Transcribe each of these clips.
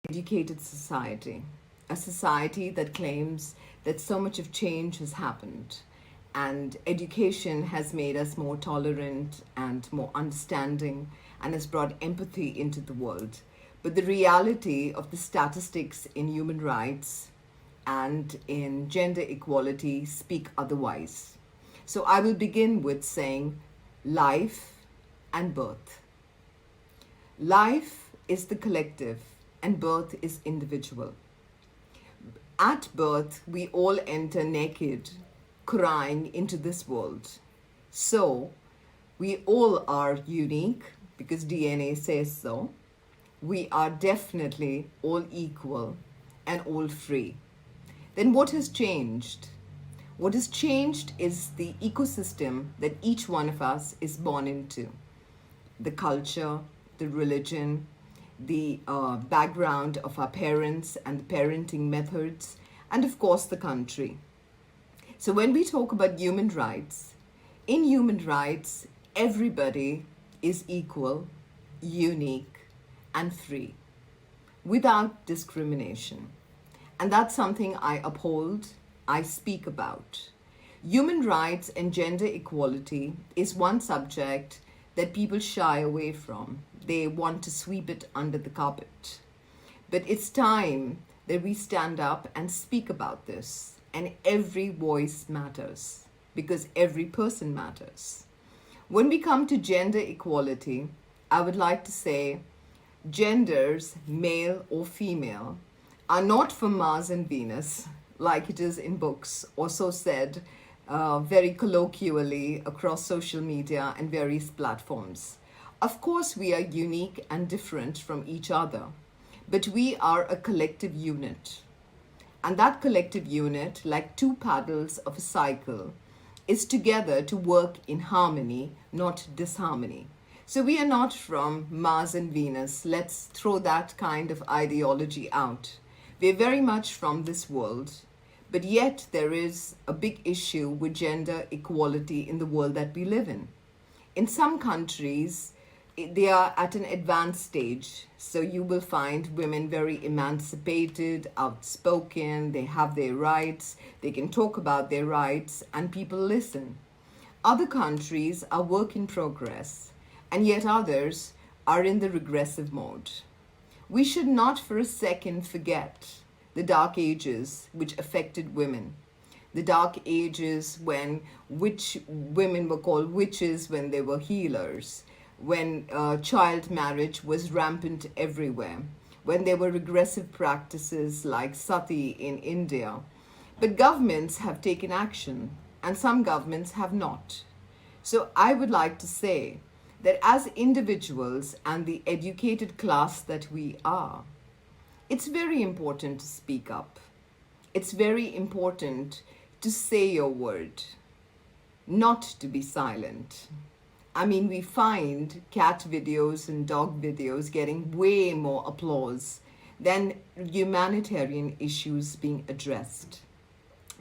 educated society, a society that claims that so much of change has happened and education has made us more tolerant and more understanding and has brought empathy into the world. But the reality of the statistics in human rights and in gender equality speak otherwise. So I will begin with saying life and birth. Life is the collective and birth is individual. At birth, we all enter naked, crying into this world. So, we all are unique because DNA says so. We are definitely all equal and all free. Then what has changed? What has changed is the ecosystem that each one of us is born into. The culture, the religion, the background of our parents and the parenting methods, and of course the country. So when we talk about human rights, in human rights, everybody is equal, unique, and free, without discrimination. And that's something I uphold, I speak about. Human rights and gender equality is one subject that people shy away from. They want to sweep it under the carpet. But it's time that we stand up and speak about this. And every voice matters because every person matters. When we come to gender equality, I would like to say genders, male or female, are not for Mars and Venus like it is in books or so said very colloquially across social media and various platforms. Of course, we are unique and different from each other, but we are a collective unit. And that collective unit, like two paddles of a cycle, is together to work in harmony, not disharmony. So we are not from Mars and Venus. Let's throw that kind of ideology out. We're very much from this world, but yet there is a big issue with gender equality in the world that we live in. In some countries, they are at an advanced stage. So you will find women very emancipated, outspoken, they have their rights, they can talk about their rights, and people listen. Other countries are work in progress, and yet others are in the regressive mode. We should not for a second forget the dark ages which affected women. The dark ages when women were called witches when they were healers, when child marriage was rampant everywhere, when there were regressive practices like sati in India. But governments have taken action and some governments have not. So I would like to say that as individuals and the educated class that we are, it's very important to speak up. It's very important to say your word, not to be silent. I mean, we find cat videos and dog videos getting way more applause than humanitarian issues being addressed.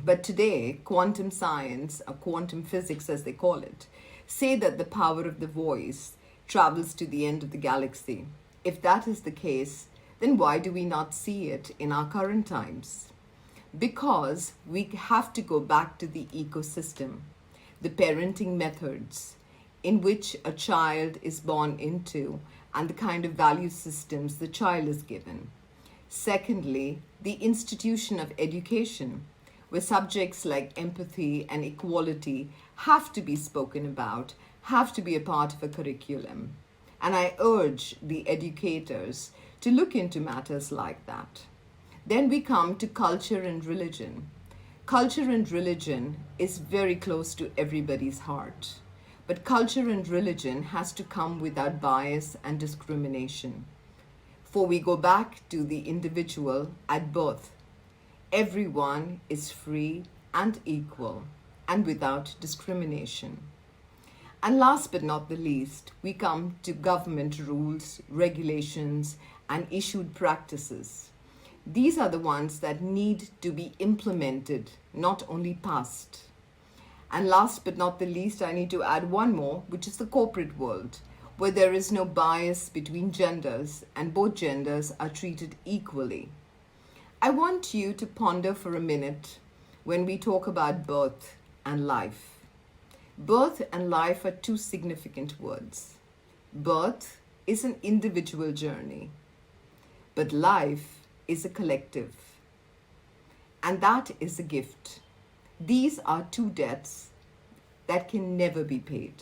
But today, quantum science, or quantum physics as they call it, say that the power of the voice travels to the end of the galaxy. If that is the case, then why do we not see it in our current times? Because we have to go back to the ecosystem, the parenting methods in which a child is born into and the kind of value systems the child is given. Secondly, the institution of education, where subjects like empathy and equality have to be spoken about, have to be a part of a curriculum. And I urge the educators to look into matters like that. Then we come to culture and religion. Culture and religion is very close to everybody's heart. But culture and religion has to come without bias and discrimination. For we go back to the individual at birth. Everyone is free and equal and without discrimination. And last but not the least, we come to government rules, regulations, and issued practices. These are the ones that need to be implemented, not only passed. And last but not the least, I need to add one more, which is the corporate world. where there is no bias between genders and both genders are treated equally. I want you to ponder for a minute when we talk about birth and life. Birth and life are two significant words. Birth is an individual journey, but life is a collective. And that is a gift. These are two debts that can never be paid.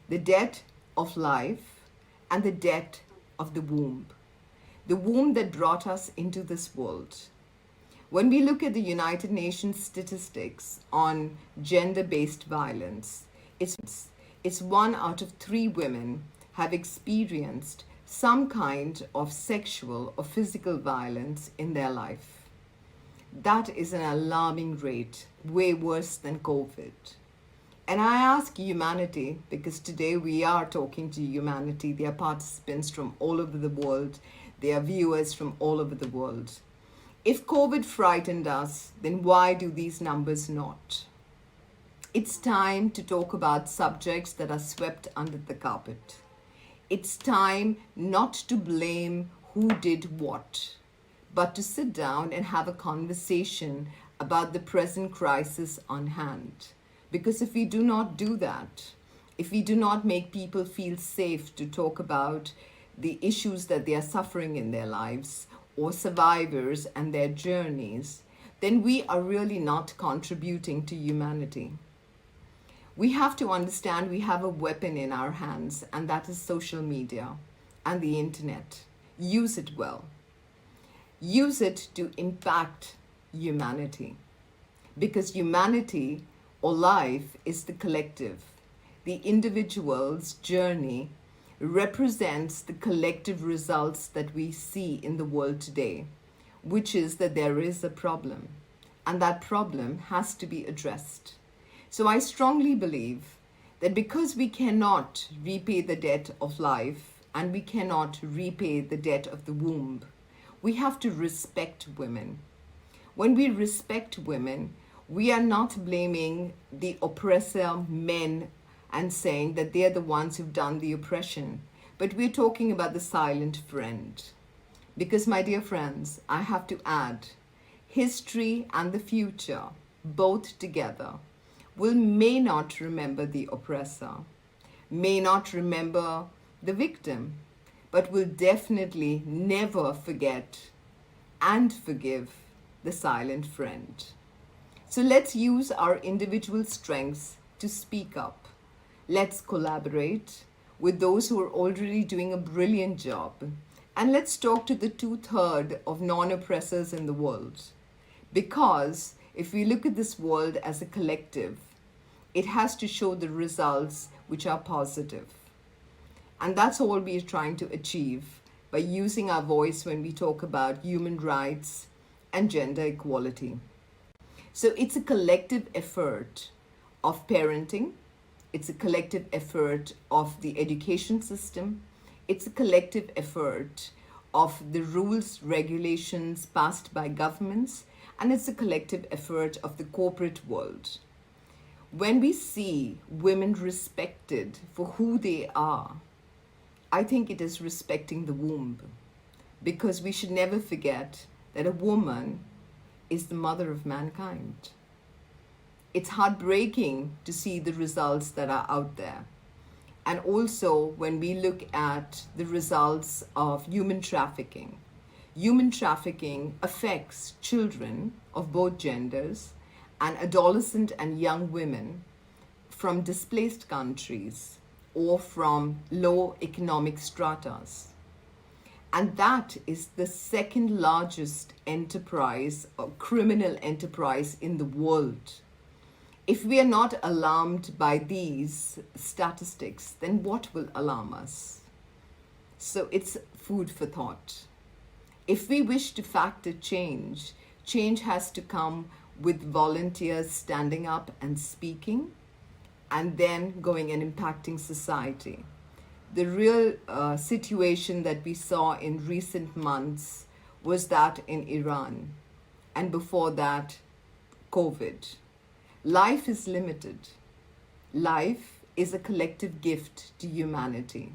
The debt of life and the debt of the womb that brought us into this world. When we look at the United Nations statistics on gender-based violence, it's 1 out of 3 women have experienced some kind of sexual or physical violence in their life. That is an alarming rate, way worse than COVID. And I ask humanity, because today we are talking to humanity, there are participants from all over the world, there are viewers from all over the world. If COVID frightened us, then why do these numbers not? It's time to talk about subjects that are swept under the carpet. It's time not to blame who did what, but to sit down and have a conversation about the present crisis on hand. Because if we do not do that, if we do not make people feel safe to talk about the issues that they are suffering in their lives or survivors and their journeys, then we are really not contributing to humanity. We have to understand we have a weapon in our hands, and that is social media and the internet. Use it well. Use it to impact humanity, because humanity or life is the collective. The individual's journey represents the collective results that we see in the world today, which is that there is a problem, and that problem has to be addressed. So I strongly believe that because we cannot repay the debt of life and we cannot repay the debt of the womb, we have to respect women. When we respect women, we are not blaming the oppressor men and saying that they're the ones who've done the oppression, but we're talking about the silent friend. Because, my dear friends, I have to add, history and the future, both together, may not remember the oppressor, may not remember the victim, but will definitely never forget and forgive the silent friend. So let's use our individual strengths to speak up. Let's collaborate with those who are already doing a brilliant job. And let's talk to the 2/3 of non-oppressors in the world. Because if we look at this world as a collective, it has to show the results which are positive. And that's all we are trying to achieve by using our voice when we talk about human rights and gender equality. So it's a collective effort of parenting. It's a collective effort of the education system. It's a collective effort of the rules, regulations passed by governments. And it's a collective effort of the corporate world. When we see women respected for who they are, I think it is respecting the womb, because we should never forget that a woman is the mother of mankind. It's heartbreaking to see the results that are out there. And also when we look at the results of human trafficking affects children of both genders and adolescent and young women from displaced countries or from low economic stratas. And that is the second largest enterprise or criminal enterprise in the world. If we are not alarmed by these statistics, then what will alarm us? So it's food for thought. If we wish to factor change, change has to come with volunteers standing up and speaking, and then going and impacting society. The real situation that we saw in recent months was that in Iran, and before that, COVID. Life is limited. Life is a collective gift to humanity.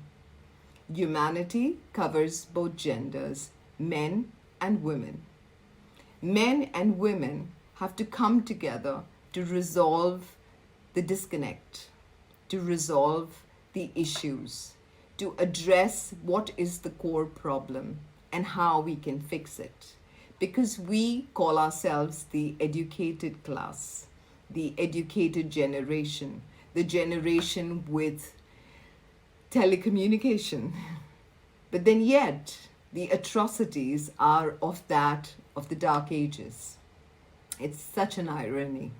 Humanity covers both genders, men and women. Men and women have to come together to resolve the disconnect, to resolve the issues, to address what is the core problem and how we can fix it. Because we call ourselves the educated class, the educated generation, the generation with telecommunication. But then yet, the atrocities are of the Dark Ages. It's such an irony.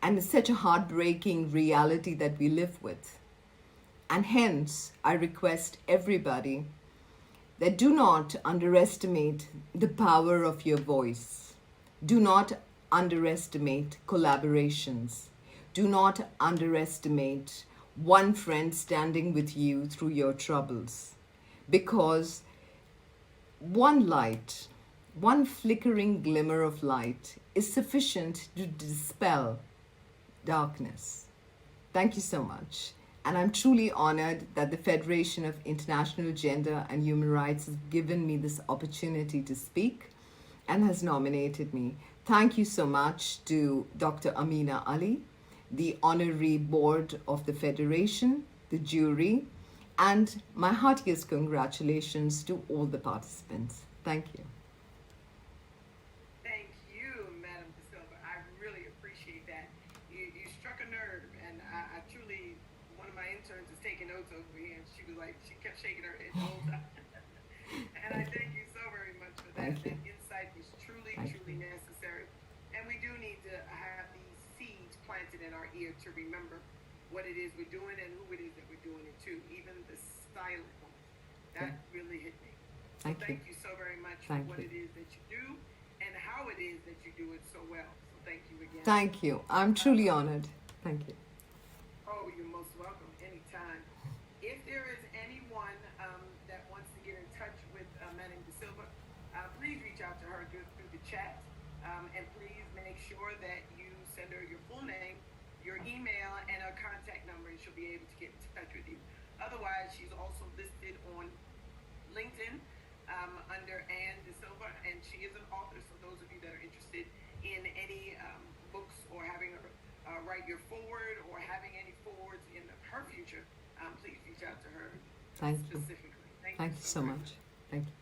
And it's such a heartbreaking reality that we live with. And hence, I request everybody that do not underestimate the power of your voice. Do not underestimate collaborations. Do not underestimate one friend standing with you through your troubles. Because one light, one flickering glimmer of light is sufficient to dispel darkness. Thank you so much. And I'm truly honored that the Federation of International Gender and Human Rights has given me this opportunity to speak and has nominated me. Thank you so much to Dr. Ameena Ali, the honorary board of the Federation, the jury, and my heartiest congratulations to all the participants. Thank you. Thank you, Madam De Silva. I really appreciate that. You struck a nerve, and I truly, one of my interns is taking notes over here, and she was like, she kept shaking her head the whole time. And I thank you so very much for that. Thank you. That insight was truly, Thank truly necessary. And we do need to have these seeds planted in our ear to remember what it is we're doing and who it is that we're doing it to. Even the silent one. That really hit me. So thank you so very much for what it is that you do and how it is that you do it so well. So thank you again. Thank you. I'm truly honored. Thank you. Oh, you're most welcome anytime. If there is anyone that wants to get in touch with Madam De Silva, please reach out to her through the chat. And please make sure that you send her your full name, your email, and her contact number, and she'll be able to get in touch with you. Otherwise, she's also listed on LinkedIn under Ann De Silva, and she is an author. So those of you that are interested in any books or having her write your forward or having any forwards in her future, please reach out to her Thank you. specifically. Thank you so much. Thank you.